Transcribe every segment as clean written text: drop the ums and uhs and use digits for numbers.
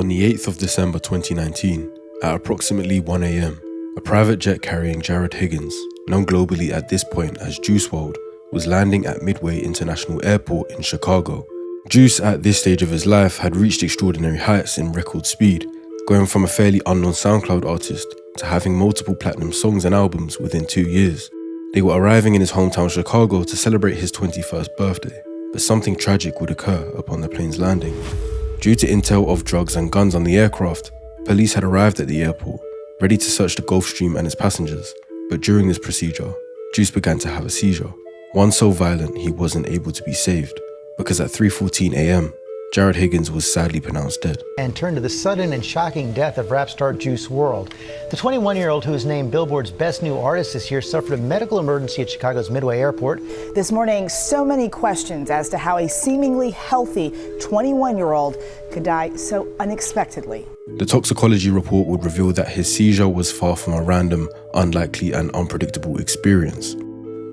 On the 8th of December 2019, at approximately 1 a.m, a private jet carrying Jared Higgins, known globally at this point as WRLD, was landing at Midway International Airport in Chicago. Juice at this stage of his life had reached extraordinary heights in record speed, going from a fairly unknown SoundCloud artist to having multiple platinum songs and albums within 2 years. They were arriving in his hometown Chicago to celebrate his 21st birthday, but something tragic would occur upon the plane's landing. Due to intel of drugs and guns on the aircraft, police had arrived at the airport, ready to search the Gulfstream and its passengers, but during this procedure, Juice began to have a seizure, one so violent he wasn't able to be saved, because at 3:14 a.m, Jared Higgins was sadly pronounced dead. And turn to the sudden and shocking death of rap star Juice WRLD. The 21-year-old, who was named Billboard's Best New Artist this year, suffered a medical emergency at Chicago's Midway Airport. This morning, so many questions as to how a seemingly healthy 21-year-old could die so unexpectedly. The toxicology report would reveal that his seizure was far from a random, unlikely and unpredictable experience.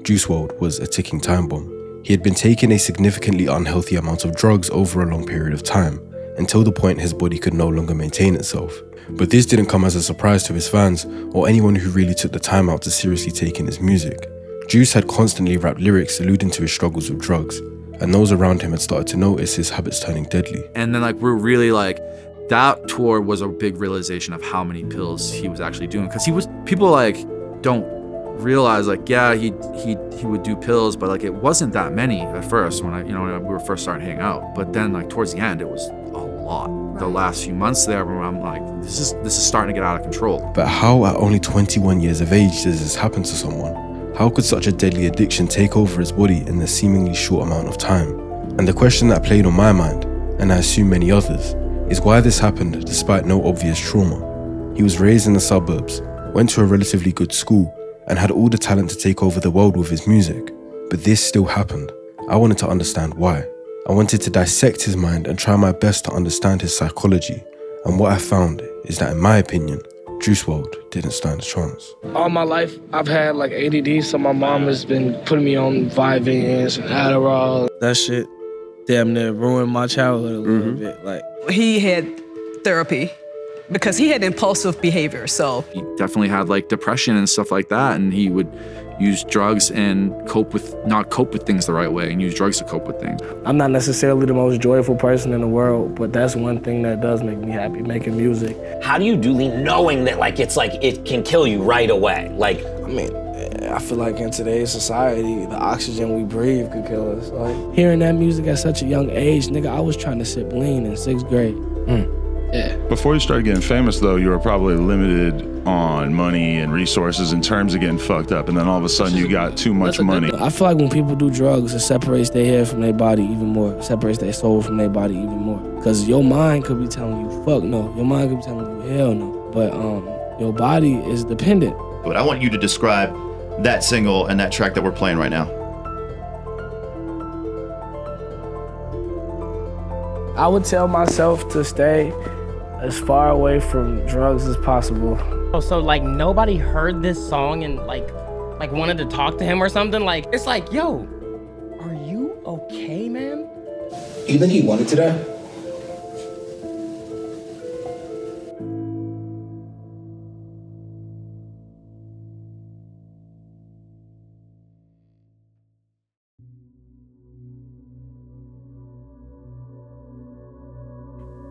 Juice WRLD was a ticking time bomb. He had been taking a significantly unhealthy amount of drugs over a long period of time, until the point his body could no longer maintain itself. But this didn't come as a surprise to his fans or anyone who really took the time out to seriously take in his music. Juice had constantly rapped lyrics alluding to his struggles with drugs, and those around him had started to notice his habits turning deadly. And then we're really that tour was a big realization of how many pills he was actually doing, because people don't realize he would do pills, but it wasn't that many at first when we were first starting to hang out. But then towards the end it was a lot. Right. The last few months there where I'm like, this is starting to get out of control. But how at only 21 years of age does this happen to someone? How could such a deadly addiction take over his body in a seemingly short amount of time? And the question that played on my mind, and I assume many others, is why this happened despite no obvious trauma. He was raised in the suburbs, went to a relatively good school, and had all the talent to take over the world with his music. But this still happened. I wanted to understand why. I wanted to dissect his mind and try my best to understand his psychology. And what I found is that, in my opinion, Juice WRLD didn't stand a chance. All my life, I've had ADD, so my mom has been putting me on Vyvanse and Adderall. That shit damn near ruined my childhood a little bit. He had therapy because he had impulsive behavior, so. He definitely had depression and stuff like that, and he would use drugs and not cope with things the right way, and use drugs to cope with things. I'm not necessarily the most joyful person in the world, but that's one thing that does make me happy, making music. How do you do knowing that it can kill you right away? I feel like in today's society, the oxygen we breathe could kill us. Hearing that music at such a young age, nigga, I was trying to sip lean in 6th grade. Yeah. Before you started getting famous, though, you were probably limited on money and resources in terms of getting fucked up, and then all of a sudden you got too much money. I feel like when people do drugs, it separates their head from their body even more. It separates their soul from their body even more. Because your mind could be telling you, fuck no. Your mind could be telling you, hell no. But your body is dependent. But I want you to describe that single and that track that we're playing right now. I would tell myself to stay as far away from drugs as possible. So nobody heard this song and wanted to talk to him or something? It's yo, are you okay, man? You think he wanted to die?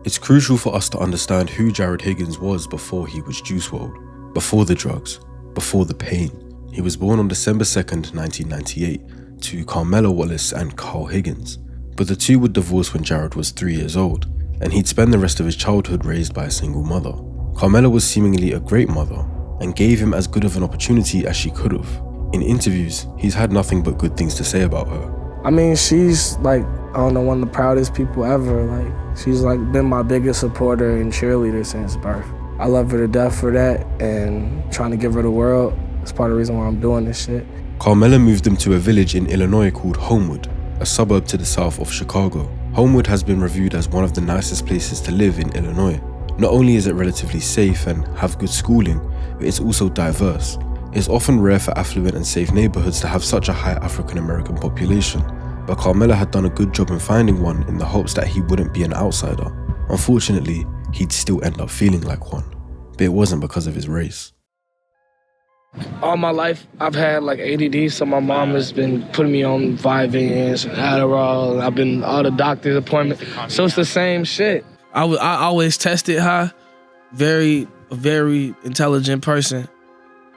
It's crucial for us to understand who Jared Higgins was before he was Juice WRLD, before the drugs, before the pain. He was born on December 2nd, 1998, to Carmela Wallace and Carl Higgins, but the two would divorce when Jared was 3 years old, and he'd spend the rest of his childhood raised by a single mother. Carmela was seemingly a great mother, and gave him as good of an opportunity as she could have. In interviews, he's had nothing but good things to say about her. She's one of the proudest people ever. She's been my biggest supporter and cheerleader since birth. I love her to death for that, and trying to give her the world is part of the reason why I'm doing this shit. Carmela moved them to a village in Illinois called Homewood, a suburb to the south of Chicago. Homewood has been reviewed as one of the nicest places to live in Illinois. Not only is it relatively safe and have good schooling, but it's also diverse. It's often rare for affluent and safe neighborhoods to have such a high African American population, but Carmela had done a good job in finding one in the hopes that he wouldn't be an outsider. Unfortunately, he'd still end up feeling like one. But it wasn't because of his race. All my life, I've had like ADD, so my mom has been putting me on Vyvanse and Adderall. I've been all the doctor's appointments, so it's the same shit. I always tested high, very intelligent person,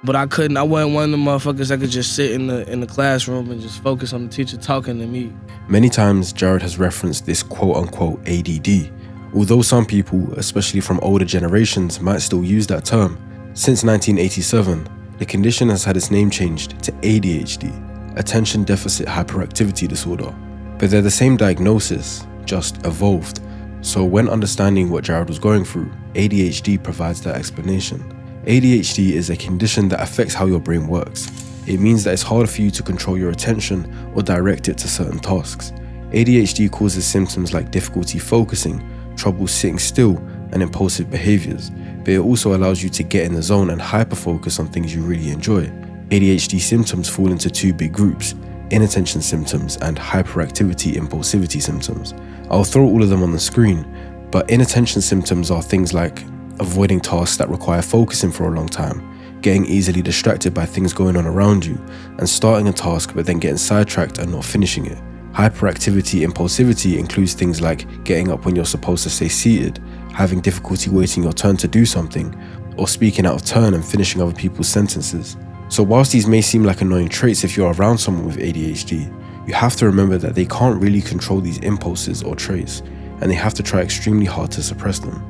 but I wasn't one of the motherfuckers that could just sit in the classroom and just focus on the teacher talking to me. Many times, Jared has referenced this quote-unquote ADD, although some people, especially from older generations, might still use that term. Since 1987, the condition has had its name changed to ADHD, Attention Deficit Hyperactivity Disorder. But they're the same diagnosis, just evolved. So when understanding what Jared was going through, ADHD provides that explanation. ADHD is a condition that affects how your brain works. It means that it's harder for you to control your attention or direct it to certain tasks. ADHD causes symptoms like difficulty focusing, trouble sitting still, and impulsive behaviors, but it also allows you to get in the zone and hyper-focus on things you really enjoy. ADHD symptoms fall into two big groups: inattention symptoms and hyperactivity impulsivity symptoms. I'll throw all of them on the screen, but inattention symptoms are things like avoiding tasks that require focusing for a long time, getting easily distracted by things going on around you, and starting a task but then getting sidetracked and not finishing it. Hyperactivity impulsivity includes things like getting up when you're supposed to stay seated, having difficulty waiting your turn to do something, or speaking out of turn and finishing other people's sentences. So whilst these may seem like annoying traits if you're around someone with ADHD, you have to remember that they can't really control these impulses or traits, and they have to try extremely hard to suppress them.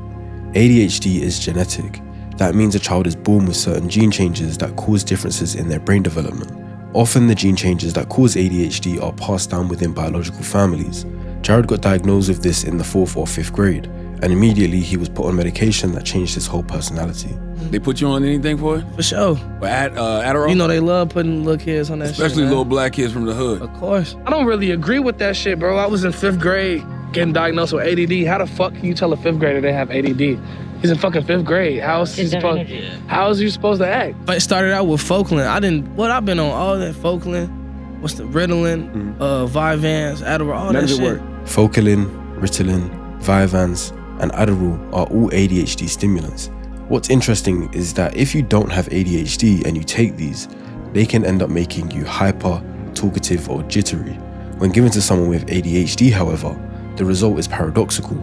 ADHD is genetic. That means a child is born with certain gene changes that cause differences in their brain development. Often the gene changes that cause ADHD are passed down within biological families. Jared got diagnosed with this in the 4th or 5th grade, and immediately he was put on medication that changed his whole personality. They put you on anything for it? For sure. Adderall? You know they love putting little kids on that Especially shit. Especially little black kids from the hood. Of course. I don't really agree with that shit, bro. I was in 5th grade getting diagnosed with ADD. How the fuck can you tell a 5th grader they have ADD? He's in fucking 5th grade. How is he supposed to act? But it started out with Falkland. I've been on all that Falkland. What's the Ritalin, Vyvanse, Adderall, all that shit. Falkland, Ritalin, Vyvanse, and Adderall are all ADHD stimulants. What's interesting is that if you don't have ADHD and you take these, they can end up making you hyper, talkative, or jittery. When given to someone with ADHD, however, the result is paradoxical.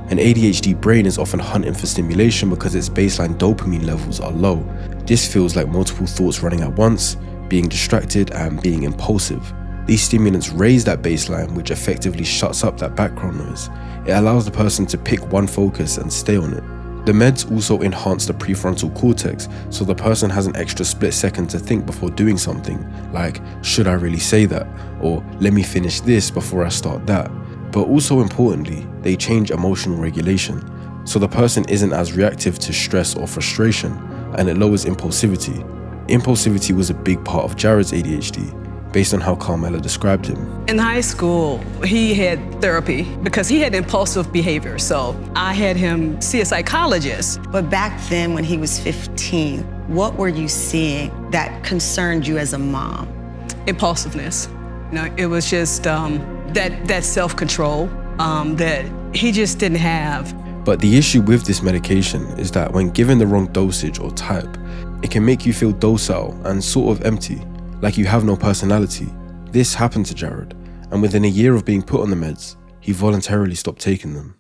An ADHD brain is often hunting for stimulation because its baseline dopamine levels are low. This feels like multiple thoughts running at once, being distracted, and being impulsive. These stimulants raise that baseline, which effectively shuts up that background noise. It allows the person to pick one focus and stay on it. The meds also enhance the prefrontal cortex, so the person has an extra split second to think before doing something, like, should I really say that? Or, let me finish this before I start that. But also importantly, they change emotional regulation, so the person isn't as reactive to stress or frustration, and it lowers impulsivity. Impulsivity was a big part of Jared's ADHD, based on how Carmela described him. In high school, he had therapy because he had impulsive behavior, so I had him see a psychologist. But back then, when he was 15, what were you seeing that concerned you as a mom? Impulsiveness. It was just that self-control that he just didn't have. But the issue with this medication is that when given the wrong dosage or type, it can make you feel docile and sort of empty, like you have no personality. This happened to Jared, and within a year of being put on the meds, he voluntarily stopped taking them.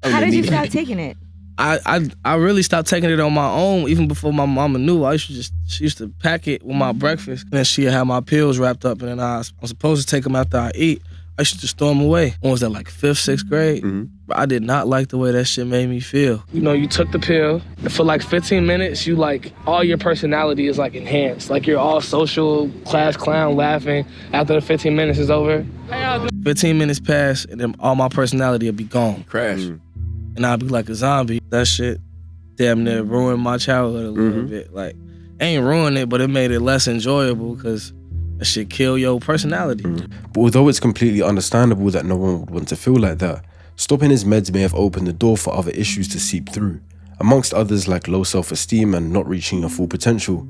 How did you start taking it? I really stopped taking it on my own, even before my mama knew. She used to pack it with my breakfast, and then she'd have my pills wrapped up, and then I'm supposed to take them after I eat. I used to just throw them away. When was that, like 5th, 6th grade? I did not like the way that shit made me feel. You took the pill, and for like 15 minutes, all your personality is like enhanced. Like you're all social, class clown, laughing. After the 15 minutes is over, 15 minutes pass, and then all my personality will be gone. Crash. And I'll be like a zombie. That shit damn near ruined my childhood a little bit. Like, ain't ruined it, but it made it less enjoyable because that shit kill your personality. But although it's completely understandable that no one would want to feel like that, stopping his meds may have opened the door for other issues to seep through. Amongst others like low self-esteem and not reaching your full potential,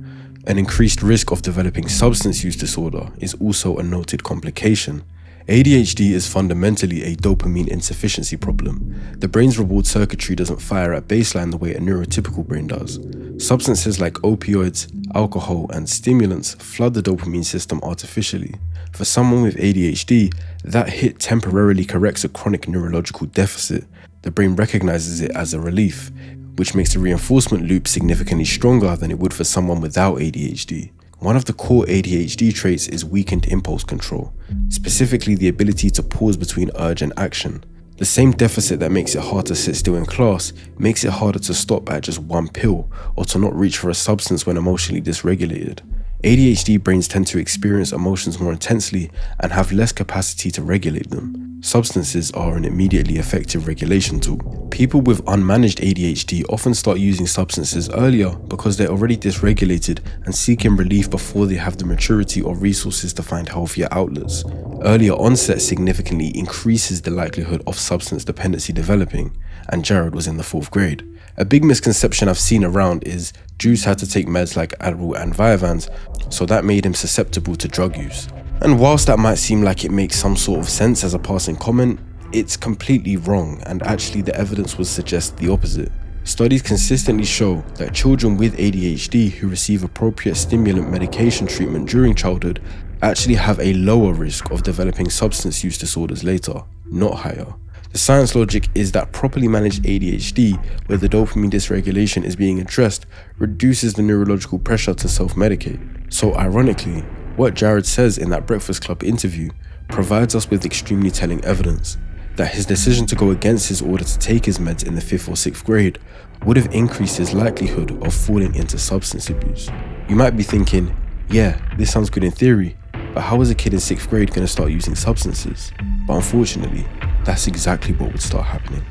an increased risk of developing substance use disorder is also a noted complication. ADHD is fundamentally a dopamine insufficiency problem. The brain's reward circuitry doesn't fire at baseline the way a neurotypical brain does. Substances like opioids, alcohol, and stimulants flood the dopamine system artificially. For someone with ADHD, that hit temporarily corrects a chronic neurological deficit. The brain recognizes it as a relief, which makes the reinforcement loop significantly stronger than it would for someone without ADHD. One of the core ADHD traits is weakened impulse control, specifically the ability to pause between urge and action. The same deficit that makes it hard to sit still in class makes it harder to stop at just one pill or to not reach for a substance when emotionally dysregulated. ADHD brains tend to experience emotions more intensely and have less capacity to regulate them. Substances are an immediately effective regulation tool. People with unmanaged ADHD often start using substances earlier because they're already dysregulated and seeking relief before they have the maturity or resources to find healthier outlets. Earlier onset significantly increases the likelihood of substance dependency developing, and Jared was in the 4th grade. A big misconception I've seen around is Juice had to take meds like Adderall and Vyvanse, so that made him susceptible to drug use. And whilst that might seem like it makes some sort of sense as a passing comment, it's completely wrong, and actually the evidence would suggest the opposite. Studies consistently show that children with ADHD who receive appropriate stimulant medication treatment during childhood actually have a lower risk of developing substance use disorders later, not higher. The science logic is that properly managed ADHD, where the dopamine dysregulation is being addressed, reduces the neurological pressure to self-medicate. So ironically, what Jared says in that Breakfast Club interview provides us with extremely telling evidence that his decision to go against his order to take his meds in the 5th or 6th grade would have increased his likelihood of falling into substance abuse. You might be thinking, yeah, this sounds good in theory, but how is a kid in 6th grade going to start using substances? But unfortunately, that's exactly what would start happening.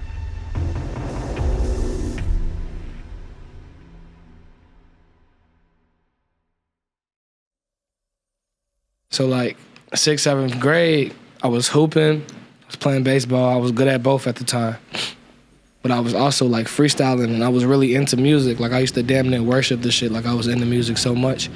So like 6th, 7th grade, I was hooping, I was playing baseball, I was good at both at the time. But I was also like freestyling and I was really into music. Like I used to damn near worship this shit, like I was into music so much.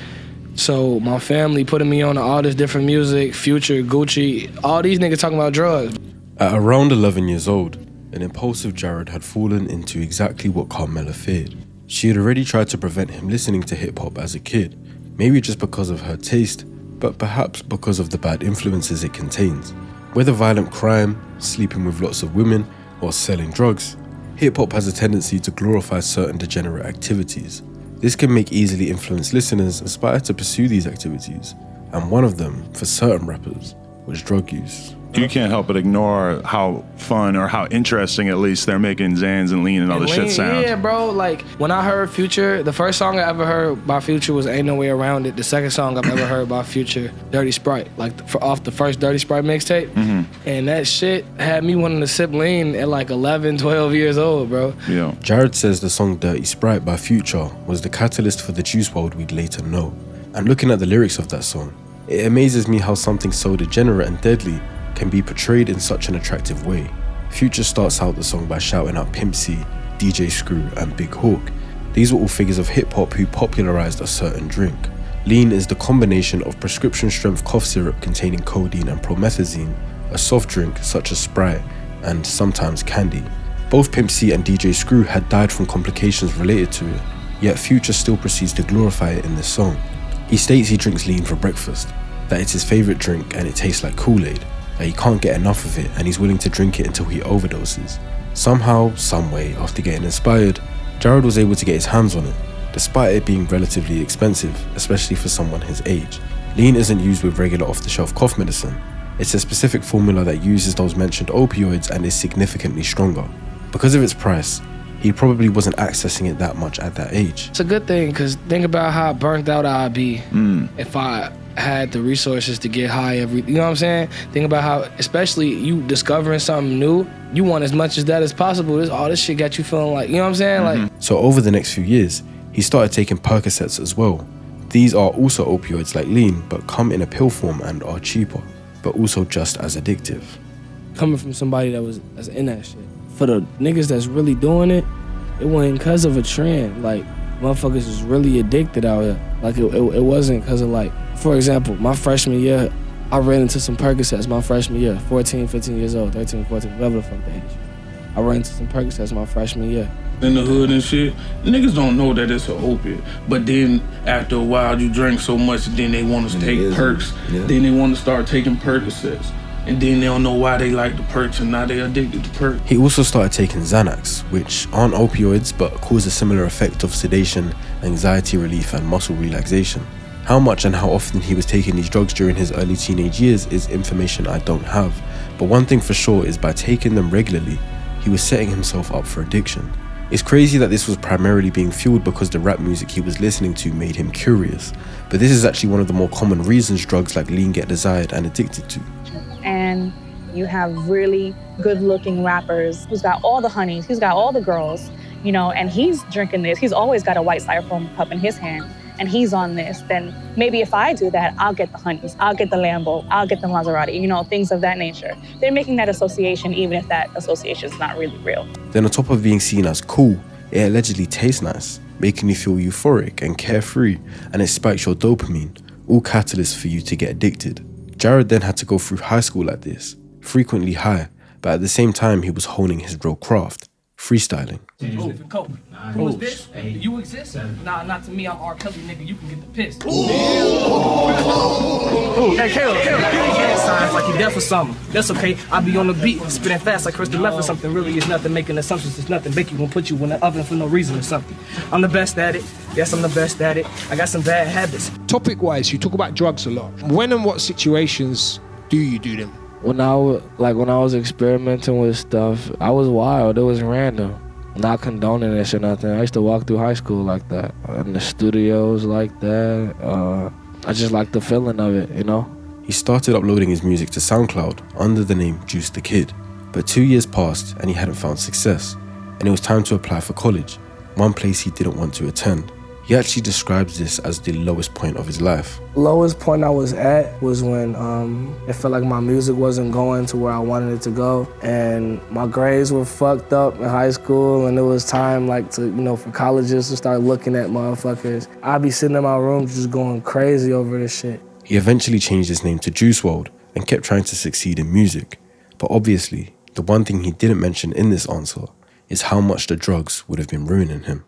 So my family putting me on all this different music, Future, Gucci, all these niggas talking about drugs. At around 11 years old, an impulsive Jared had fallen into exactly what Carmela feared. She had already tried to prevent him listening to hip-hop as a kid, maybe just because of her taste, but perhaps because of the bad influences it contains. Whether violent crime, sleeping with lots of women, or selling drugs, hip-hop has a tendency to glorify certain degenerate activities. This can make easily influenced listeners aspire to pursue these activities, and one of them, for certain rappers, was drug use. You can't help but ignore how fun or how interesting, at least, they're making Xans and Lean and all this shit sound. Yeah, bro. Like, when I heard Future, the first song I ever heard by Future was Ain't No Way Around It. The second song I've ever heard by Future, Dirty Sprite. Like, off the first Dirty Sprite mixtape. Mm-hmm. And that shit had me wanting to sip Lean at like 11, 12 years old, bro. Yeah. Jared says the song Dirty Sprite by Future was the catalyst for the Juice WRLD we'd later know. And looking at the lyrics of that song, it amazes me how something so degenerate and deadly can be portrayed in such an attractive way. Future starts out the song by shouting out Pimp C, DJ Screw, and Big Hawk. These were all figures of hip-hop who popularized a certain drink. Lean is the combination of prescription-strength cough syrup containing codeine and promethazine, a soft drink such as Sprite, and sometimes candy. Both Pimp C and DJ Screw had died from complications related to it, yet Future still proceeds to glorify it in this song. He states he drinks Lean for breakfast, that it's his favorite drink and it tastes like Kool-Aid, that he can't get enough of it and he's willing to drink it until he overdoses. Somehow, someway, after getting inspired, Jared was able to get his hands on it, despite it being relatively expensive, especially for someone his age. Lean isn't used with regular off-the-shelf cough medicine. It's a specific formula that uses those mentioned opioids and is significantly stronger. Because of its price, he probably wasn't accessing it that much at that age. It's a good thing, because think about how burnt out I'd be if I had the resources to get high you know what I'm saying? Think about how, especially you discovering something new, you want as much as that as possible. All this shit got you feeling like, you know what I'm saying? Like. So over the next few years, he started taking Percocets as well. These are also opioids like Lean, but come in a pill form and are cheaper, but also just as addictive. Coming from somebody that's in that shit, for the niggas that's really doing it, it wasn't because of a trend. Like, motherfuckers is really addicted out here. Like, it wasn't because of, like, for example, my freshman year, I ran into some Percocets my freshman year, 14, 15 years old, 13, 14, whatever the fuck the age. I ran into some Percocets my freshman year. In the hood and shit, niggas don't know that it's an opiate. But then after a while, you drink so much, then they want to take perks. Yeah. Then they want to start taking Percocets. And then they don't know why they like the perks, and now they're addicted to perks. He also started taking Xanax, which aren't opioids but cause a similar effect of sedation, anxiety relief, and muscle relaxation. How much and how often he was taking these drugs during his early teenage years is information I don't have. But one thing for sure is by taking them regularly, he was setting himself up for addiction. It's crazy that this was primarily being fueled because the rap music he was listening to made him curious. But this is actually one of the more common reasons drugs like lean get desired and addicted to. And you have really good-looking rappers who's got all the honeys, who's got all the girls, you know, and he's drinking this. He's always got a white styrofoam cup in his hand, and he's on this. Then maybe if I do that, I'll get the honeys, I'll get the Lambo, I'll get the Maserati, you know, things of that nature. They're making that association even if that association is not really real. Then on top of being seen as cool, it allegedly tastes nice, making you feel euphoric and carefree, and it spikes your dopamine, all catalysts for you to get addicted. Jared then had to go through high school like this, frequently high, but at the same time he was honing his real craft, freestyling. Who is this? Hey. You exist? Nah, not to me. I'm R. Kelly, nigga. You can get the piss. Ooh, hey, Caleb. Signs like you deaf or something. That's okay. I be on the beat, spitting fast like Crystal left or something. Really is nothing. Making assumptions is nothing. Make you gonna put you in the oven for no reason or something. I'm the best at it. Yes, I'm the best at it. I got some bad habits. Topic-wise, you talk about drugs a lot. When and what situations do you do them? When I was experimenting with stuff, I was wild. It was random. Not condoning this or nothing. I used to walk through high school like that, in the studios like that. I just like the feeling of it, you know? He started uploading his music to SoundCloud under the name Juice the Kid. But 2 years passed and he hadn't found success. And it was time to apply for college, one place he didn't want to attend. He actually describes this as the lowest point of his life. Lowest point I was at was when it felt like my music wasn't going to where I wanted it to go, and my grades were fucked up in high school, and it was time for colleges to start looking at motherfuckers. I'd be sitting in my room just going crazy over this shit. He eventually changed his name to Juice WRLD and kept trying to succeed in music. But obviously, the one thing he didn't mention in this answer is how much the drugs would have been ruining him.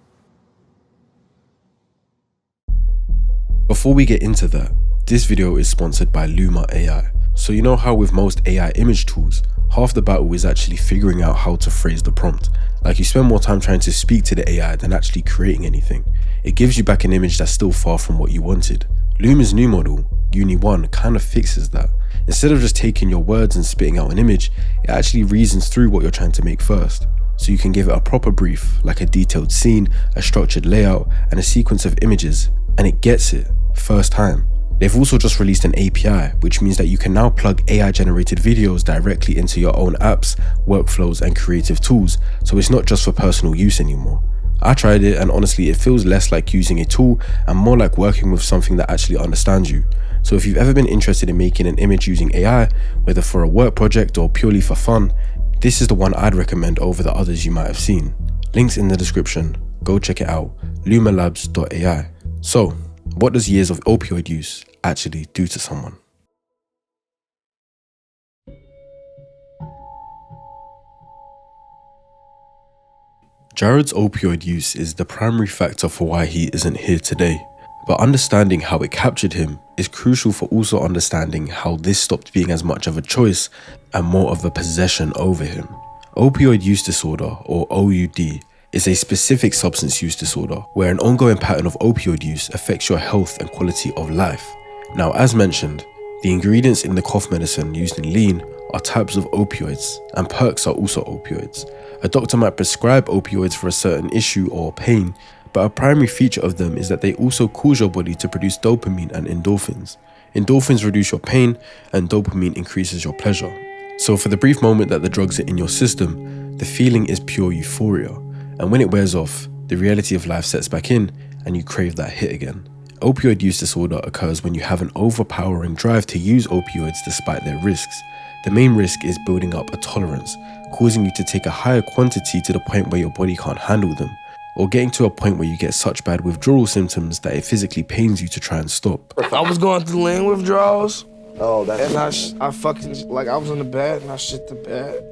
Before we get into that, this video is sponsored by Luma AI. So you know how with most AI image tools, half the battle is actually figuring out how to phrase the prompt. Like you spend more time trying to speak to the AI than actually creating anything. It gives you back an image that's still far from what you wanted. Luma's new model, Uni 1, kind of fixes that. Instead of just taking your words and spitting out an image, it actually reasons through what you're trying to make first. So you can give it a proper brief, like a detailed scene, a structured layout, and a sequence of images, and it gets it. First time. They've also just released an API, which means that you can now plug AI-generated videos directly into your own apps, workflows, and creative tools, so it's not just for personal use anymore. I tried it, and honestly, it feels less like using a tool and more like working with something that actually understands you. So if you've ever been interested in making an image using AI, whether for a work project or purely for fun, this is the one I'd recommend over the others you might have seen. Links in the description. Go check it out. lumalabs.ai. So, what does years of opioid use actually do to someone? Jared's opioid use is the primary factor for why he isn't here today. But understanding how it captured him is crucial for also understanding how this stopped being as much of a choice and more of a possession over him. Opioid use disorder, or OUD, is a specific substance use disorder where an ongoing pattern of opioid use affects your health and quality of life. Now, as mentioned, the ingredients in the cough medicine used in lean are types of opioids, and perks are also opioids. A doctor might prescribe opioids for a certain issue or pain, but a primary feature of them is that they also cause your body to produce dopamine and endorphins. Endorphins reduce your pain, and dopamine increases your pleasure. So for the brief moment that the drugs are in your system, the feeling is pure euphoria. And when it wears off, the reality of life sets back in and you crave that hit again. Opioid use disorder occurs when you have an overpowering drive to use opioids despite their risks. The main risk is building up a tolerance, causing you to take a higher quantity to the point where your body can't handle them, or getting to a point where you get such bad withdrawal symptoms that it physically pains you to try and stop. I was going through lean withdrawals, Oh, that's... And I fucking, like, I was in the bed and I shit the bed.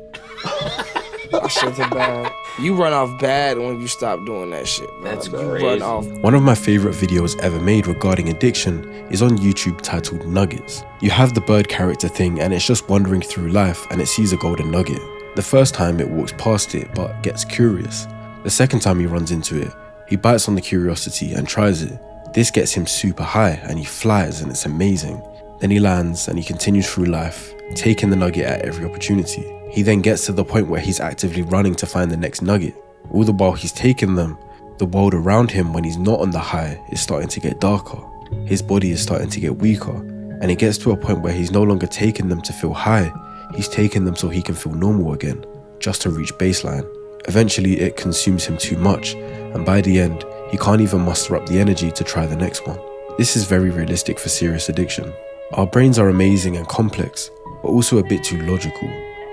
I shit the bed. You run off bad when you stop doing that shit, bro. That's You crazy. run off. One of my favorite videos ever made regarding addiction is on YouTube titled Nuggets. You have the bird character thing and it's just wandering through life and it sees a golden nugget. The first time it walks past it but gets curious. The second time he runs into it, he bites on the curiosity and tries it. This gets him super high and he flies and it's amazing. Then he lands and he continues through life, taking the nugget at every opportunity. He then gets to the point where he's actively running to find the next nugget. All the while he's taking them, the world around him when he's not on the high is starting to get darker. His body is starting to get weaker, and it gets to a point where he's no longer taking them to feel high, he's taking them so he can feel normal again, just to reach baseline. Eventually it consumes him too much, and by the end, he can't even muster up the energy to try the next one. This is very realistic for serious addiction. Our brains are amazing and complex, but also a bit too logical.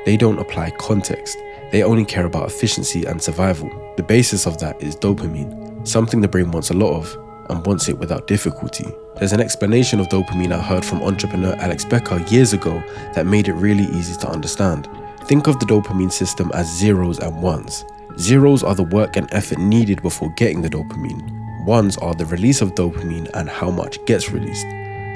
They don't apply context, they only care about efficiency and survival. The basis of that is dopamine, something the brain wants a lot of, and wants it without difficulty. There's an explanation of dopamine I heard from entrepreneur Alex Becker years ago that made it really easy to understand. Think of the dopamine system as zeros and ones. Zeros are the work and effort needed before getting the dopamine. Ones are the release of dopamine and how much gets released.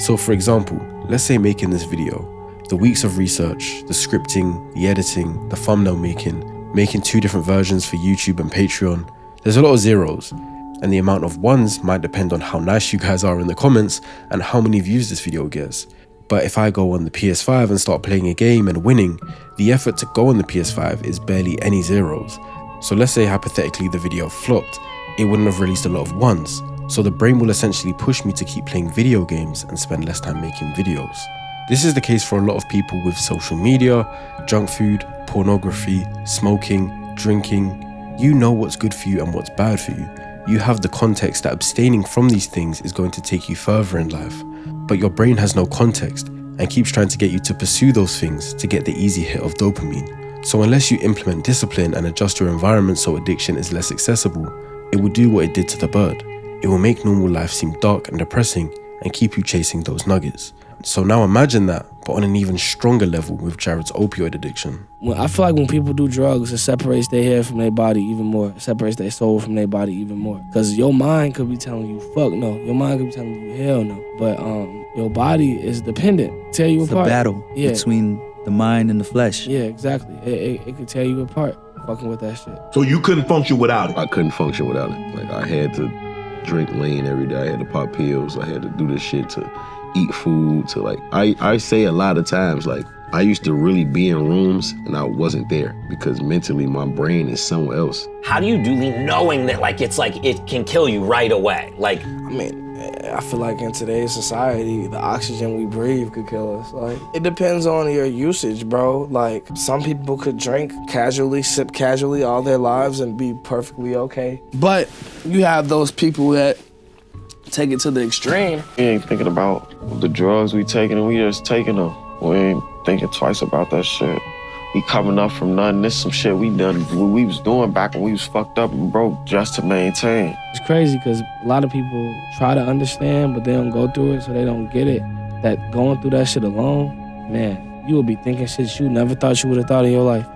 So for example, let's say making this video, the weeks of research, the scripting, the editing, the thumbnail making 2 different versions for YouTube and Patreon, there's a lot of zeros, and the amount of ones might depend on how nice you guys are in the comments and how many views this video gets. But if I go on the PS5 and start playing a game and winning, the effort to go on the PS5 is barely any zeros. So let's say hypothetically the video flopped, it wouldn't have released a lot of ones, so the brain will essentially push me to keep playing video games and spend less time making videos. This is the case for a lot of people with social media, junk food, pornography, smoking, drinking. You know what's good for you and what's bad for you. You have the context that abstaining from these things is going to take you further in life. But your brain has no context and keeps trying to get you to pursue those things to get the easy hit of dopamine. So unless you implement discipline and adjust your environment so addiction is less accessible, it will do what it did to the bird. It will make normal life seem dark and depressing and keep you chasing those nuggets. So now imagine that, but on an even stronger level with Jared's opioid addiction. I feel like when people do drugs, it separates their head from their body even more. It separates their soul from their body even more. Because your mind could be telling you, fuck no. Your mind could be telling you, hell no. But your body is dependent. Tear you apart. It's a battle between the mind and the flesh. Yeah, exactly. It could tear you apart, fucking with that shit. So you couldn't function without it? I couldn't function without it. Like, I had to drink lean every day. I had to pop pills. I had to do this shit to eat food, to like, I say a lot of times, like, I used to really be in rooms and I wasn't there because mentally my brain is somewhere else. How do you do lean knowing that it's like it can kill you right away? Like, I mean, I feel like in today's society, the oxygen we breathe could kill us. Like, it depends on your usage, bro. Like, some people could drink casually, sip casually all their lives and be perfectly okay. But you have those people that take it to the extreme. We ain't thinking about the drugs we taking and we just taking them. We ain't thinking twice about that shit. We coming up from nothing. This some shit we done, what we was doing back when we was fucked up and broke just to maintain. It's crazy because a lot of people try to understand, but they don't go through it, so they don't get it. That going through that shit alone, man, you will be thinking shit you never thought you would have thought in your life.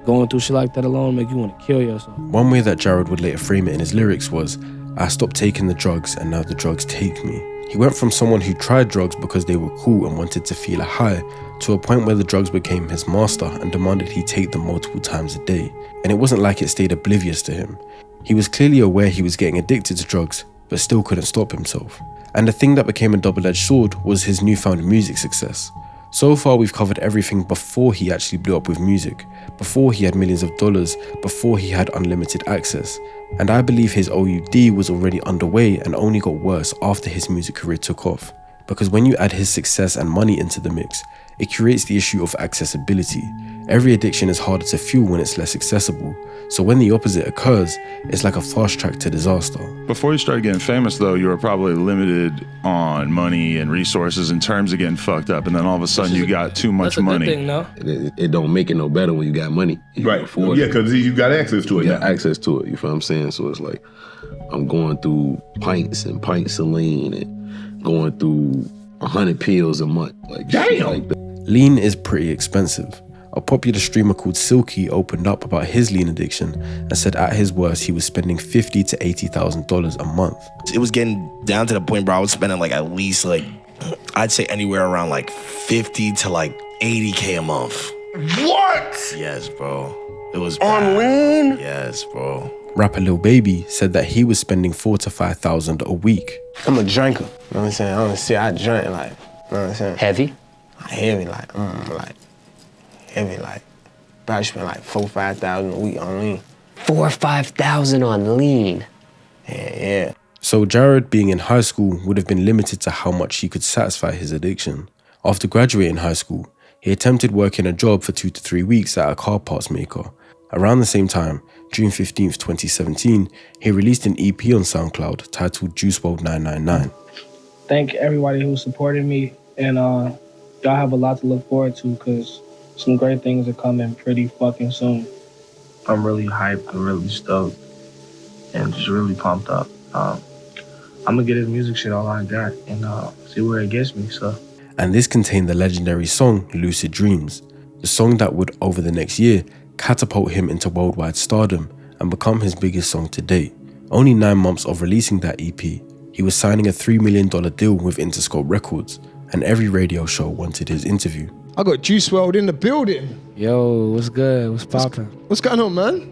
Going through shit like that alone make you want to kill yourself. One way that Jared would later frame it in his lyrics was, I stopped taking the drugs and now the drugs take me. He went from someone who tried drugs because they were cool and wanted to feel a high to a point where the drugs became his master and demanded he take them multiple times a day. And it wasn't like it stayed oblivious to him. He was clearly aware he was getting addicted to drugs, but still couldn't stop himself. And the thing that became a double-edged sword was his newfound music success. So far we've covered everything before he actually blew up with music, before he had millions of dollars, before he had unlimited access. And I believe his OUD was already underway and only got worse after his music career took off. Because when you add his success and money into the mix, it creates the issue of accessibility. Every addiction is harder to fuel when it's less accessible. So when the opposite occurs, it's like a fast track to disaster. Before you started getting famous, though, you were probably limited on money and resources in terms of getting fucked up. And then all of a sudden you got too much money. Thing, no? It don't make it no better when you got money. Right. Yeah, because you got access to it. You got access to it, you feel what I'm saying? So it's like, I'm going through pints and pints of lean and going through 100 pills a month. Like, damn. Like that. Lean is pretty expensive. A popular streamer called Silky opened up about his lean addiction and said at his worst he was spending $50,000 to $80,000 a month. It was getting down to the point where I was spending like at least like, I'd say anywhere around like 50 to like 80K a month. What? Yes, bro. It was on lean? Yes, bro. Rapper Lil Baby said that he was spending $4,000 to $5,000 a week. I'm a drinker, you know what I'm saying? Honestly, I drink like, you know what I'm saying? Heavy? Heavy, like, heavy, like, probably spend like $4,000 to $5,000 a week on lean. 4,000 or 5,000 on lean. Yeah. So Jared, being in high school, would have been limited to how much he could satisfy his addiction. After graduating high school, he attempted working a job for 2 to 3 weeks at a car parts maker. Around the same time, June 15th, 2017, he released an EP on SoundCloud titled Juice WRLD 999. Thank everybody who supported me, and y'all have a lot to look forward to because some great things are coming pretty fucking soon. I'm really hyped and really stoked and just really pumped up. I'm gonna get his music shit all I got and see where it gets me, so. And this contained the legendary song Lucid Dreams, the song that would, over the next year, catapult him into worldwide stardom and become his biggest song to date. Only 9 months of releasing that EP, he was signing a $3 million deal with Interscope Records, and every radio show wanted his interview. I got Juice WRLD in the building. Yo, what's good? What's poppin'? What's going on, man?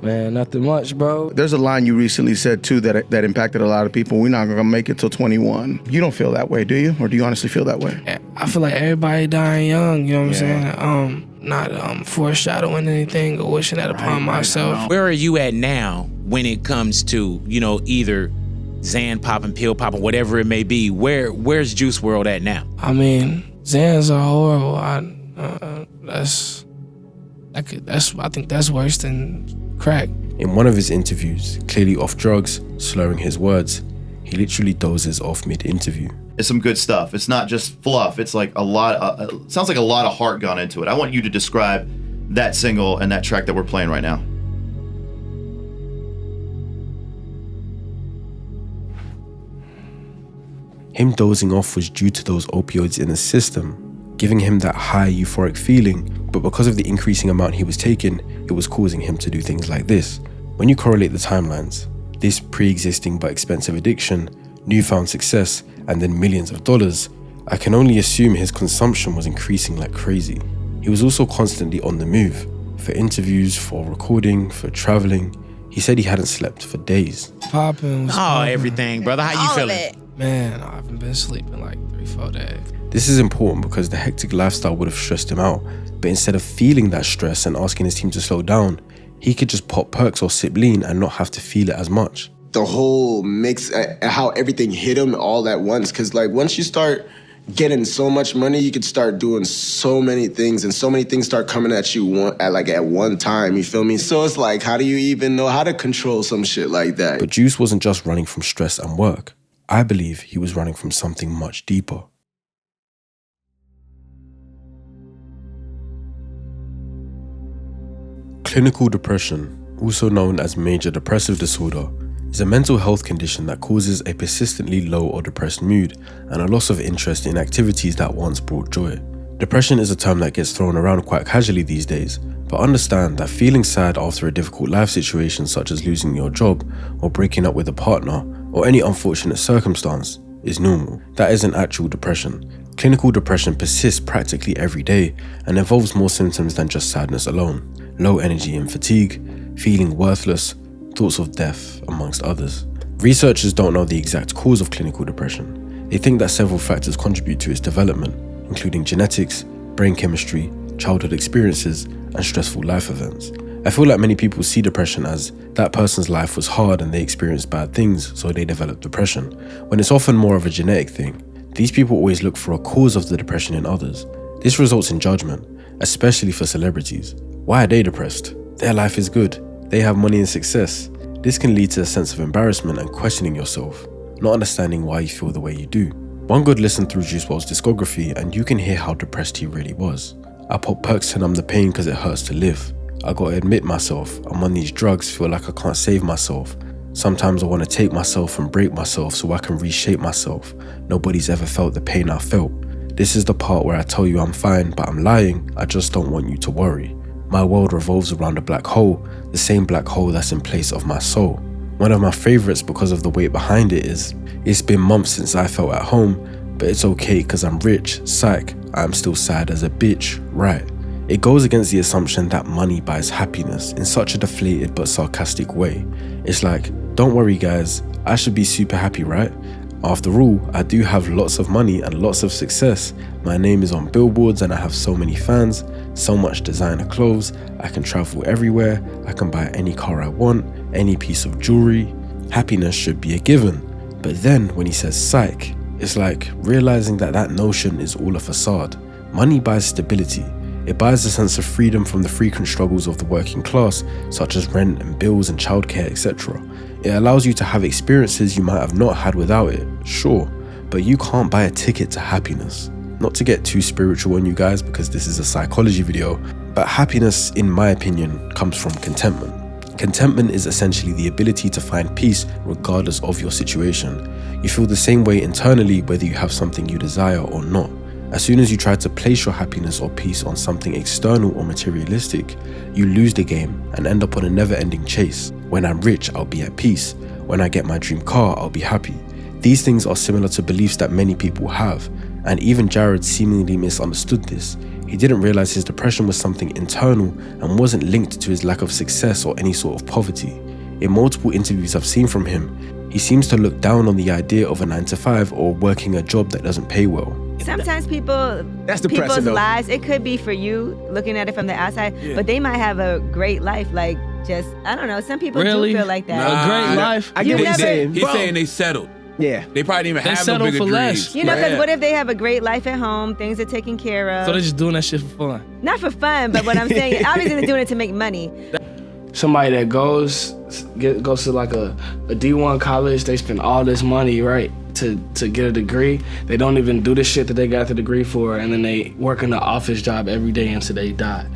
Man, nothing much, bro. There's a line you recently said, too, that impacted a lot of people. We're not going to make it till 21. You don't feel that way, do you? Or do you honestly feel that way? I feel like everybody dying young, you know what I'm saying? Not foreshadowing anything or wishing that upon myself. Where are you at now when it comes to, you know, either Xan popping, pill popping, whatever it may be? Where's Juice WRLD at now? I mean, Xans are horrible. I think that's worse than crack. In one of his interviews, clearly off drugs, slurring his words, he literally dozes off mid-interview. It's some good stuff. It's not just fluff. It's like a lot, sounds like a lot of heart gone into it. I want you to describe that single and that track that we're playing right now. Him dozing off was due to those opioids in his system, giving him that high euphoric feeling, but because of the increasing amount he was taking, it was causing him to do things like this. When you correlate the timelines, this pre-existing but expensive addiction, newfound success, and then millions of dollars, I can only assume his consumption was increasing like crazy. He was also constantly on the move, for interviews, for recording, for traveling. He said he hadn't slept for days. Poppin'. Everything, brother. How you feeling? Man, I haven't been sleeping like 3-4 days. This is important because the hectic lifestyle would have stressed him out, but instead of feeling that stress and asking his team to slow down, he could just pop perks or sip lean and not have to feel it as much. The whole mix, how everything hit him all at once, because like once you start getting so much money, you could start doing so many things, and so many things start coming at you at one time, you feel me? So it's like, how do you even know how to control some shit like that? But Juice wasn't just running from stress and work. I believe he was running from something much deeper. Clinical depression, also known as major depressive disorder, is a mental health condition that causes a persistently low or depressed mood and a loss of interest in activities that once brought joy. Depression is a term that gets thrown around quite casually these days, but understand that feeling sad after a difficult life situation such as losing your job or breaking up with a partner or any unfortunate circumstance is normal. That isn't actual depression. Clinical depression persists practically every day and involves more symptoms than just sadness alone. Low energy and fatigue, feeling worthless, thoughts of death, amongst others. Researchers don't know the exact cause of clinical depression. They think that several factors contribute to its development, including genetics, brain chemistry, childhood experiences, and stressful life events. I feel like many people see depression as that person's life was hard and they experienced bad things, so they developed depression, when it's often more of a genetic thing. These people always look for a cause of the depression in others. This results in judgment, especially for celebrities. Why are they depressed? Their life is good. They have money and success. This can lead to a sense of embarrassment and questioning yourself, not understanding why you feel the way you do. One good listen through Juice WRLD's discography and you can hear how depressed he really was. I pop perks to numb the pain because it hurts to live. I gotta admit myself, I'm on these drugs, feel like I can't save myself. Sometimes I want to take myself and break myself so I can reshape myself. Nobody's ever felt the pain I felt. This is the part where I tell you I'm fine, but I'm lying. I just don't want you to worry. My world revolves around a black hole, the same black hole that's in place of my soul. One of my favorites because of the weight behind it is, it's been months since I felt at home, but it's okay cause I'm rich, psych, I'm still sad as a bitch, right? It goes against the assumption that money buys happiness in such a deflated but sarcastic way. It's like, don't worry guys, I should be super happy, right? After all, I do have lots of money and lots of success. My name is on billboards and I have so many fans, so much designer clothes, I can travel everywhere, I can buy any car I want, any piece of jewelry. Happiness should be a given. But then when he says psych, it's like realizing that that notion is all a facade. Money buys stability. It buys a sense of freedom from the frequent struggles of the working class, such as rent and bills and childcare, etc. It allows you to have experiences you might have not had without it, sure, but you can't buy a ticket to happiness. Not to get too spiritual on you guys because this is a psychology video, but happiness, in my opinion, comes from contentment. Contentment is essentially the ability to find peace regardless of your situation. You feel the same way internally whether you have something you desire or not. As soon as you try to place your happiness or peace on something external or materialistic, you lose the game and end up on a never-ending chase. When I'm rich, I'll be at peace. When I get my dream car, I'll be happy. These things are similar to beliefs that many people have, and even Jared seemingly misunderstood this. He didn't realize his depression was something internal and wasn't linked to his lack of success or any sort of poverty. In multiple interviews I've seen from him, he seems to look down on the idea of a 9-to-5 or working a job that doesn't pay well. Sometimes That's people's depressing, though. lives, it could be for you looking at it from the outside, but they might have a great life. Like, just, I don't know, some people Really? do feel like that. A great life? I get what you're saying. He's saying they settled. Yeah. They probably didn't even They have no settle bigger for less. dreams. You know, because Yeah. what if they have a great life at home, things are taken care of. So they're just doing that shit for fun. Not for fun, but what I'm saying, obviously they're doing it to make money. Somebody that goes to like a D1 college, they spend all this money, right, to get a degree. They don't even do the shit that they got the degree for, and then they work in an office job every day until they die.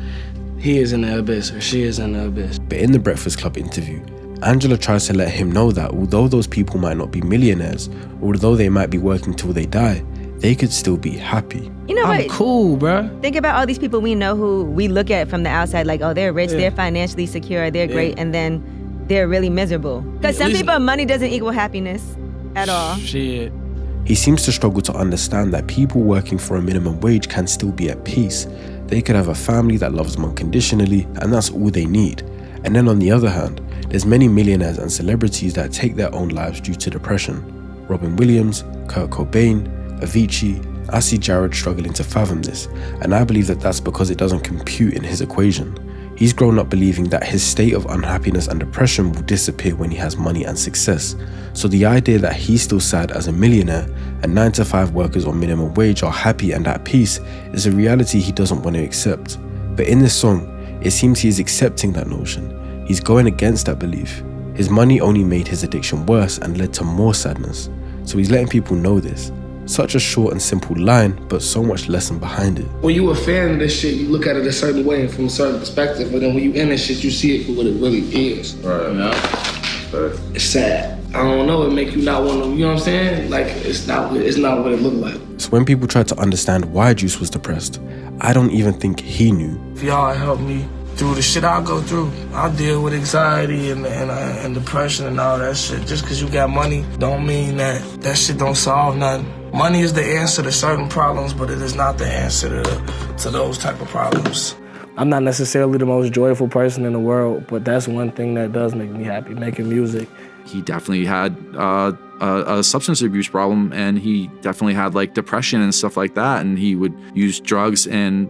He is in the abyss, or she is in the abyss. But in the Breakfast Club interview, Angela tries to let him know that although those people might not be millionaires, or although they might be working till they die, they could still be happy. You know what? I'm cool, bruh. Think about all these people we know who we look at from the outside like, oh, they're rich, Yeah. they're financially secure, they're great, and then they're really miserable. Because some people, money doesn't equal happiness at all. Shit. He seems to struggle to understand that people working for a minimum wage can still be at peace. They could have a family that loves them unconditionally, and that's all they need. And then on the other hand, there's many millionaires and celebrities that take their own lives due to depression. Robin Williams, Kurt Cobain, Avicii. I see Jared struggling to fathom this, and I believe that that's because it doesn't compute in his equation. He's grown up believing that his state of unhappiness and depression will disappear when he has money and success. So the idea that he's still sad as a millionaire and 9-to-5 workers on minimum wage are happy and at peace is a reality he doesn't want to accept. But in this song, it seems he is accepting that notion. He's going against that belief. His money only made his addiction worse and led to more sadness. So he's letting people know this. Such a short and simple line, but so much lesson behind it. When you a fan of this shit, you look at it a certain way and from a certain perspective, but then when you in this shit, you see it for what it really is. Right. It's sad. I don't know, it make you not want to, you know what I'm saying? Like, it's not what it look like. So when people tried to understand why Juice was depressed, I don't even think he knew. If y'all help me through the shit I'll go through, I'll deal with anxiety and depression and all that shit. Just because you got money don't mean that shit don't solve nothing. Money is the answer to certain problems, but it is not the answer to those type of problems. I'm not necessarily the most joyful person in the world, but that's one thing that does make me happy, making music. He definitely had a substance abuse problem, and he definitely had like depression and stuff like that, and he would use drugs and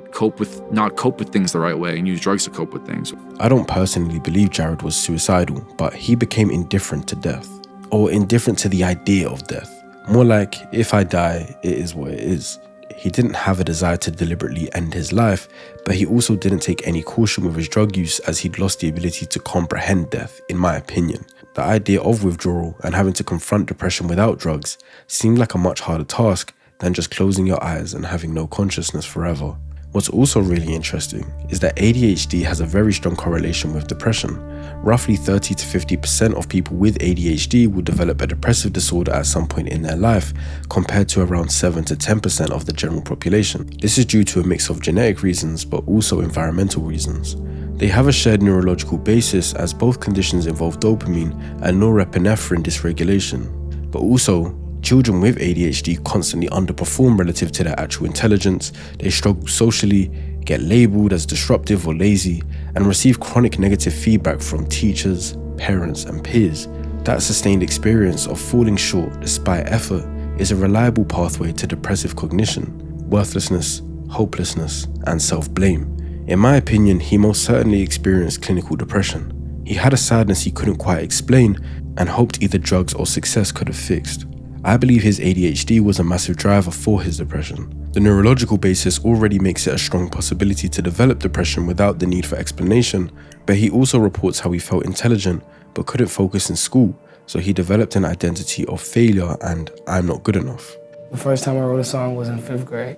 not cope with things the right way and use drugs to cope with things. I don't personally believe Jared was suicidal, but he became indifferent to death, or indifferent to the idea of death. More like, if I die, it is what it is. He didn't have a desire to deliberately end his life, but he also didn't take any caution with his drug use as he'd lost the ability to comprehend death, in my opinion. The idea of withdrawal and having to confront depression without drugs seemed like a much harder task than just closing your eyes and having no consciousness forever. What's also really interesting is that ADHD has a very strong correlation with depression. Roughly 30 to 50% of people with ADHD will develop a depressive disorder at some point in their life, compared to around 7 to 10% of the general population. This is due to a mix of genetic reasons, but also environmental reasons. They have a shared neurological basis, as both conditions involve dopamine and norepinephrine dysregulation. But also, children with ADHD constantly underperform relative to their actual intelligence, they struggle socially, get labeled as disruptive or lazy, and receive chronic negative feedback from teachers, parents, and peers. That sustained experience of falling short despite effort is a reliable pathway to depressive cognition, worthlessness, hopelessness, and self-blame. In my opinion, he most certainly experienced clinical depression. He had a sadness he couldn't quite explain and hoped either drugs or success could have fixed. I believe his ADHD was a massive driver for his depression. The neurological basis already makes it a strong possibility to develop depression without the need for explanation, but he also reports how he felt intelligent but couldn't focus in school, so he developed an identity of failure and I'm not good enough. The first time I wrote a song was in 5th grade.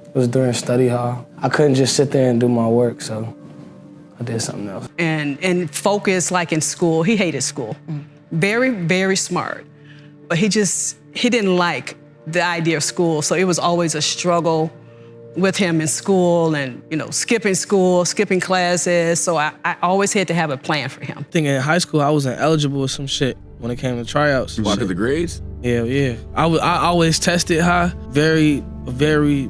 It was during study hall. I couldn't just sit there and do my work, so I did something else. And focus like in school. He hated school. Very, very smart. But he didn't like the idea of school, so it was always a struggle with him in school and, skipping school, skipping classes, so I always had to have a plan for him. I think in high school I wasn't eligible with some shit when it came to tryouts. Look at the grades? Yeah. I always tested high, very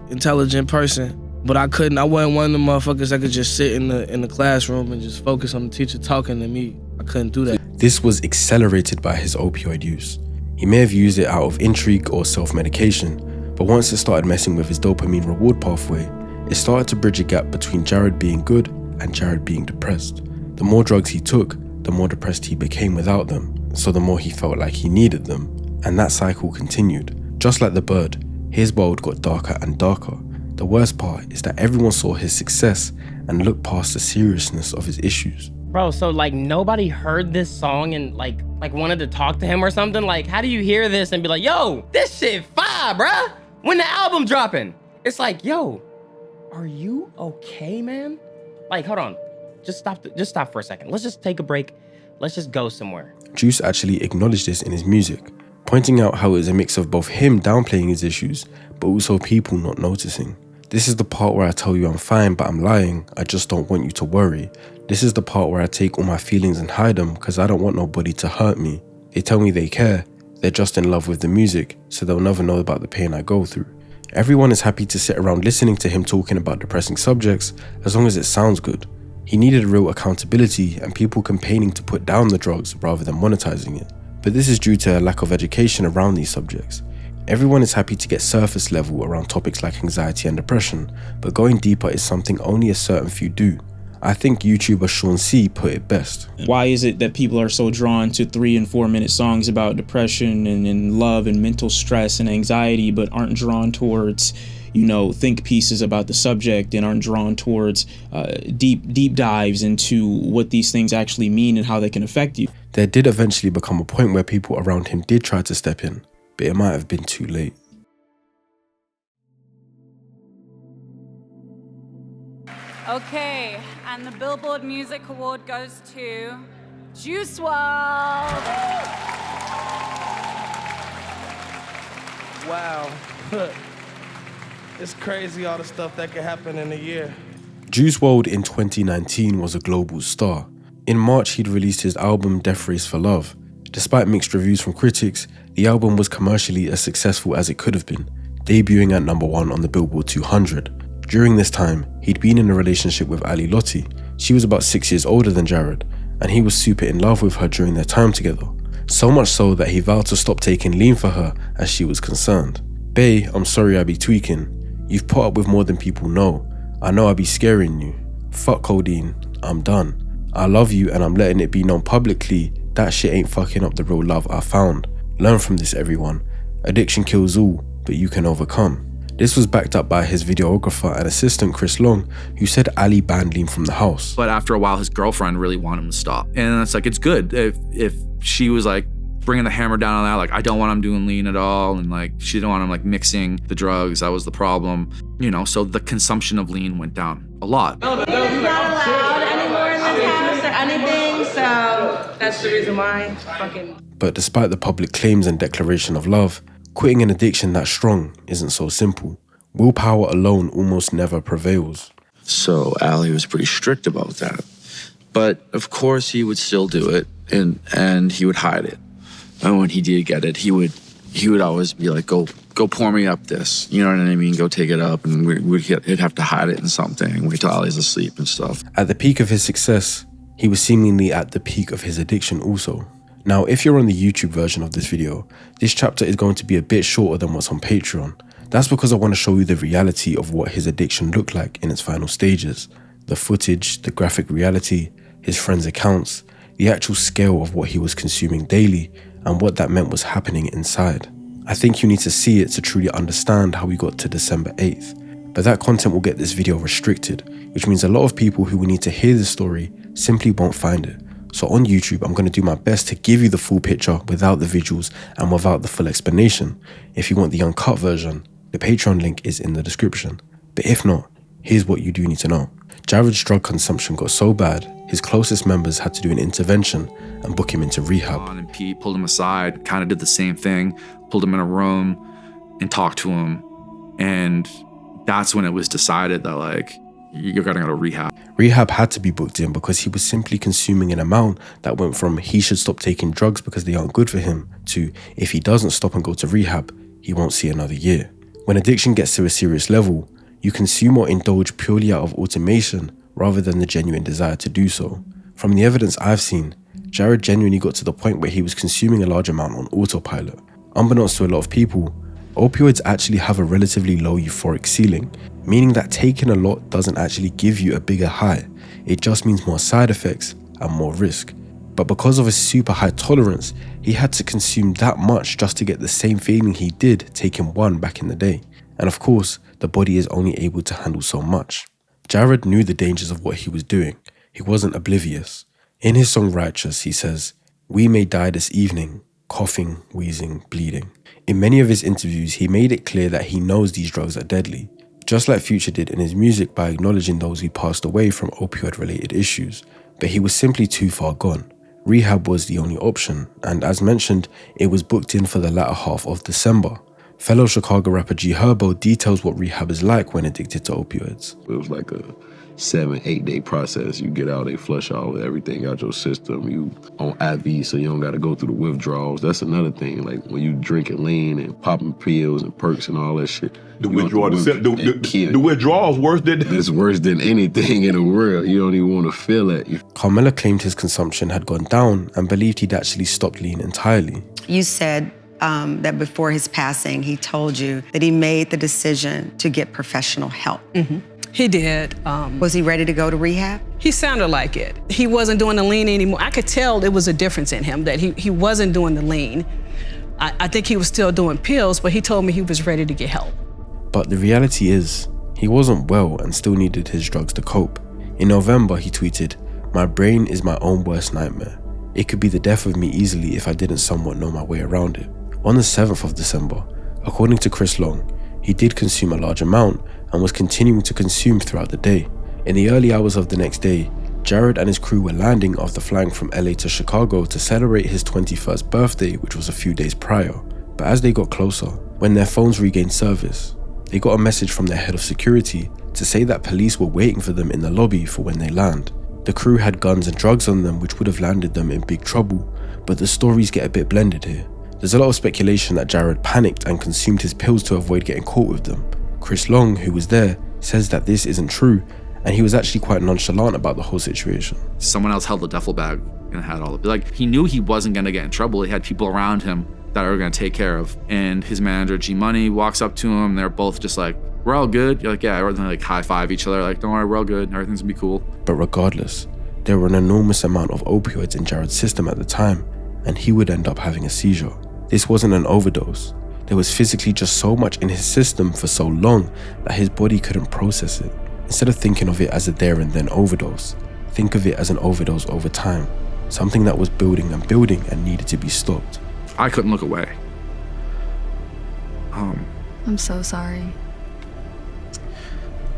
intelligent person, but I wasn't one of them motherfuckers that could just sit in the classroom and just focus on the teacher talking to me. I couldn't do that. This was accelerated by his opioid use. He may have used it out of intrigue or self-medication, but once it started messing with his dopamine reward pathway, it started to bridge a gap between Jared being good and Jared being depressed. The more drugs he took, the more depressed he became without them, so the more he felt like he needed them, and that cycle continued. Just like the bird, his world got darker and darker. The worst part is that everyone saw his success and looked past the seriousness of his issues. Bro, so nobody heard this song and like wanted to talk to him or something? Like, how do you hear this and be like, yo, this shit fire, bruh? When the album dropping? It's like, yo, are you okay, man? Like, hold on, just stop for a second. Let's just take a break. Let's just go somewhere. Juice actually acknowledged this in his music, pointing out how it was a mix of both him downplaying his issues, but also people not noticing. This is the part where I tell you I'm fine, but I'm lying. I just don't want you to worry. This is the part where I take all my feelings and hide them because I don't want nobody to hurt me. They tell me they care. They're just in love with the music, so they'll never know about the pain I go through. Everyone is happy to sit around listening to him talking about depressing subjects as long as it sounds good. He needed real accountability and people campaigning to put down the drugs rather than monetizing it. But this is due to a lack of education around these subjects. Everyone is happy to get surface level around topics like anxiety and depression, but going deeper is something only a certain few do. I think YouTuber Sean C put it best. Why is it that people are so drawn to 3 and 4 minute songs about depression and love and mental stress and anxiety, but aren't drawn towards, think pieces about the subject and aren't drawn towards deep dives into what these things actually mean and how they can affect you? There did eventually become a point where people around him did try to step in, but it might have been too late. Okay, and the Billboard Music Award goes to Juice WRLD. Wow. It's crazy all the stuff that could happen in a year. Juice WRLD in 2019 was a global star. In March, he'd released his album Death Race for Love. Despite mixed reviews from critics, the album was commercially as successful as it could have been, debuting at #1 on the Billboard 200. During this time, he'd been in a relationship with Ali Lottie. She was about 6 years older than Jared, and he was super in love with her during their time together. So much so that he vowed to stop taking lean for her as she was concerned. "Bae, I'm sorry I be tweaking. You've put up with more than people know. I know I be scaring you. Fuck codeine, I'm done. I love you and I'm letting it be known publicly that shit ain't fucking up the real love I found. Learn from this, everyone. Addiction kills all, but you can overcome." This was backed up by his videographer and assistant Chris Long, who said Ali banned lean from the house. But after a while, his girlfriend really wanted him to stop. And it's like, it's good. If she was like, bringing the hammer down on that. Like, I don't want him doing lean at all. And like, she didn't want him like mixing the drugs. That was the problem. You know, so the consumption of lean went down a lot. Not allowed anymore in this house or anything, so that's the reason why But despite the public claims and declaration of love, quitting an addiction that strong isn't so simple. Willpower alone almost never prevails. So Ali was pretty strict about that. But of course he would still do it, and he would hide it. And when he did get it, he would always be like, go pour me up this. You know what I mean? Go take it up, and he'd have to hide it in something, wait till Ali's asleep and stuff. At the peak of his success, he was seemingly at the peak of his addiction also. Now, if you're on the YouTube version of this video, this chapter is going to be a bit shorter than what's on Patreon. That's because I want to show you the reality of what his addiction looked like in its final stages. The footage, the graphic reality, his friends' accounts, the actual scale of what he was consuming daily, and what that meant was happening inside. I think you need to see it to truly understand how we got to December 8th. But that content will get this video restricted, which means a lot of people who will need to hear this story simply won't find it. So on YouTube, I'm going to do my best to give you the full picture without the visuals and without the full explanation. If you want the uncut version, the Patreon link is in the description. But if not, here's what you do need to know. Jared's drug consumption got so bad, his closest members had to do an intervention and book him into rehab. And Pete pulled him aside, kind of did the same thing, pulled him in a room and talked to him. And that's when it was decided that like, you're gonna go to rehab. Rehab had to be booked in because he was simply consuming an amount that went from he should stop taking drugs because they aren't good for him to if he doesn't stop and go to rehab, he won't see another year. When addiction gets to a serious level, you consume or indulge purely out of automation rather than the genuine desire to do so. From the evidence I've seen, Jared genuinely got to the point where he was consuming a large amount on autopilot. Unbeknownst to a lot of people, opioids actually have a relatively low euphoric ceiling, meaning that taking a lot doesn't actually give you a bigger high. It just means more side effects and more risk. But because of his super high tolerance, he had to consume that much just to get the same feeling he did taking one back in the day. And of course, the body is only able to handle so much. Jared knew the dangers of what he was doing. He wasn't oblivious. In his song Righteous, he says, "We may die this evening, coughing, wheezing, bleeding." In many of his interviews, he made it clear that he knows these drugs are deadly, just like Future did in his music by acknowledging those who passed away from opioid-related issues. But he was simply too far gone. Rehab was the only option, and as mentioned, it was booked in for the latter half of December. Fellow Chicago rapper G Herbo details what rehab is like when addicted to opioids. It was like a 7-8 day process. You get out, they flush all everything out your system. You on IV, so you don't got to go through the withdrawals. That's another thing. Like when you drinking lean and popping pills and perks and all that shit. The withdrawals worse than it's worse than anything in the world. You don't even want to feel it. Carmela claimed his consumption had gone down and believed he'd actually stopped lean entirely. You said that before his passing, he told you that he made the decision to get professional help. Mm-hmm. He did. Was he ready to go to rehab? He sounded like it. He wasn't doing the lean anymore. I could tell there was a difference in him, that he wasn't doing the lean. I think he was still doing pills, but he told me he was ready to get help. But the reality is, he wasn't well and still needed his drugs to cope. In November, he tweeted, "My brain is my own worst nightmare. It could be the death of me easily if I didn't somewhat know my way around it." On the 7th of December, according to Chris Long, he did consume a large amount and was continuing to consume throughout the day. In the early hours of the next day, Jared and his crew were landing after flying from LA to Chicago to celebrate his 21st birthday, which was a few days prior. But as they got closer, when their phones regained service, they got a message from their head of security to say that police were waiting for them in the lobby for when they land. The crew had guns and drugs on them, which would have landed them in big trouble, but the stories get a bit blended here. There's a lot of speculation that Jared panicked and consumed his pills to avoid getting caught with them. Chris Long, who was there, says that this isn't true, and he was actually quite nonchalant about the whole situation. Someone else held the duffel bag and had all of it. Like, he knew he wasn't gonna get in trouble. He had people around him that are gonna take care of. And his manager, G Money, walks up to him. They're both just like, "We're all good." You're like, "Yeah," or they like high five each other, like, "Don't worry, we're all good. Everything's gonna be cool." But regardless, there were an enormous amount of opioids in Jared's system at the time, and he would end up having a seizure. This wasn't an overdose. There was physically just so much in his system for so long that his body couldn't process it. Instead of thinking of it as a there and then overdose, think of it as an overdose over time, something that was building and building and needed to be stopped. I couldn't look away. I'm so sorry.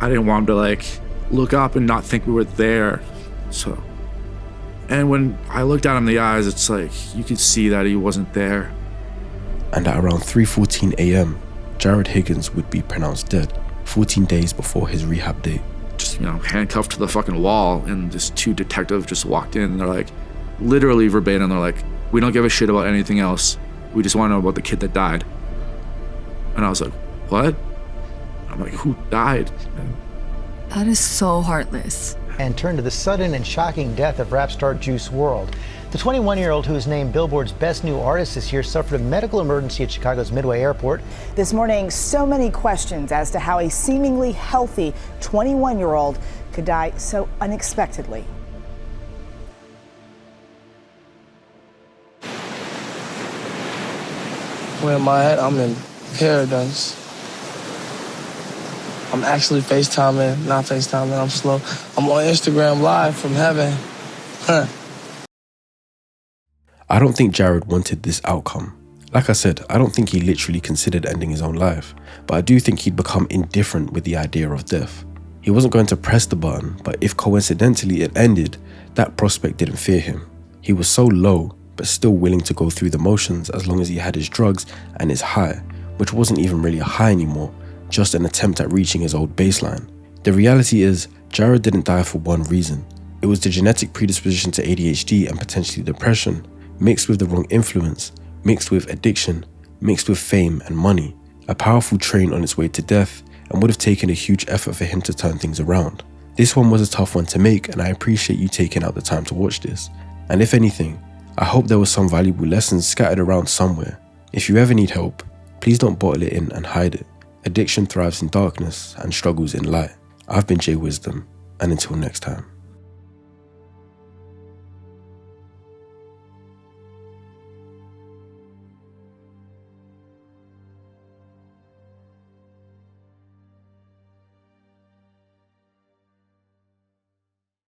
I didn't want him to like look up and not think we were there. So, and when I looked at him in the eyes, it's like you could see that he wasn't there. And at around 3:14 a.m., Jared Higgins would be pronounced dead 14 days before his rehab date. Just, handcuffed to the fucking wall, and this 2 detectives just walked in, and they're like, literally verbatim, they're like, we don't give a shit about anything else. We just want to know about the kid that died. And I was like, what? I'm like, who died? That is so heartless. And turn to the sudden and shocking death of rap star Juice WRLD. The 21-year-old, who is named Billboard's Best New Artist this year, suffered a medical emergency at Chicago's Midway Airport. This morning, so many questions as to how a seemingly healthy 21-year-old could die so unexpectedly. Where am I at? I'm in paradise. I'm actually FaceTiming, not FaceTiming, I'm slow. I'm on Instagram Live from heaven. I don't think Jared wanted this outcome. Like I said, I don't think he literally considered ending his own life, but I do think he'd become indifferent with the idea of death. He wasn't going to press the button, but if coincidentally it ended, that prospect didn't fear him. He was so low, but still willing to go through the motions as long as he had his drugs and his high, which wasn't even really a high anymore, just an attempt at reaching his old baseline. The reality is, Jared didn't die for one reason. It was the genetic predisposition to ADHD and potentially depression, mixed with the wrong influence, mixed with addiction, mixed with fame and money, a powerful train on its way to death, and would have taken a huge effort for him to turn things around. This one was a tough one to make, and I appreciate you taking out the time to watch this. And if anything, I hope there were some valuable lessons scattered around somewhere. If you ever need help, please don't bottle it in and hide it. Addiction thrives in darkness and struggles in light. I've been Jay Wisdom, and until next time.